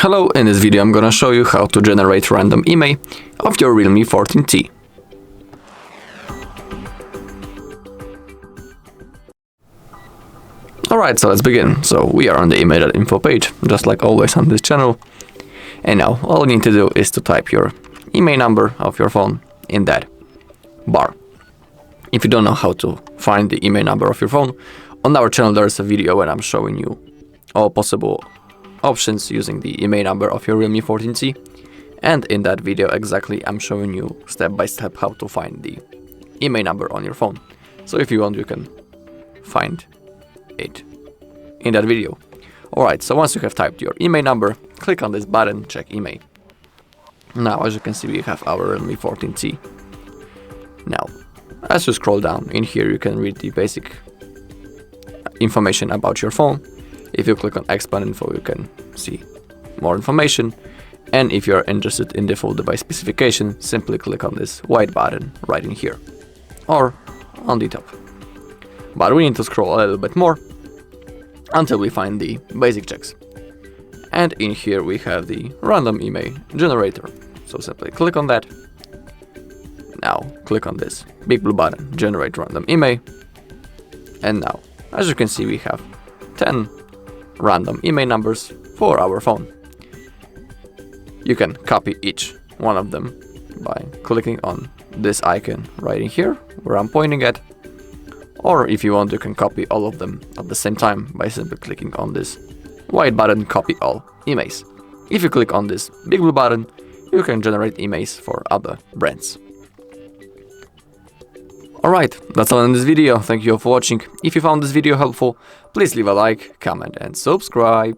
Hello, in this video I'm gonna show you how to generate random IMEI of your REALME 14T. Alright, so let's begin. So we are on the IMEI.info page, just like always on this channel. And now all you need to do is to type your IMEI number of your phone in that bar. If you don't know how to find the IMEI number of your phone, on our channel there's a video where I'm showing you all possible options using the IMEI number of your REALME 14T, and in that video exactly I'm showing you step by step how to find the IMEI number on your phone. So if you want, you can find it in that video. Alright, so once you have typed your IMEI number, click on this button, check IMEI. Now as you can see we have our REALME 14T. Now as you scroll down in here you can read the basic information about your phone. If you click on IMEI.info, you can see more information. And if you're interested in the full device specification, simply click on this white button right in here or on the top. But we need to scroll a little bit more until we find the basic checks. And in here we have the random IMEI generator. So simply click on that. Now click on this big blue button, generate random IMEI. And now, as you can see, we have 10 random IMEI numbers for our phone. You can copy each one of them by clicking on this icon right in here where I'm pointing at, or if you want you can copy all of them at the same time by simply clicking on this white button, copy all IMEIs. If you click on this big blue button, you can generate IMEIs for other brands. Alright, that's all in this video. Thank you all for watching. If you found this video helpful, please leave a like, comment and subscribe.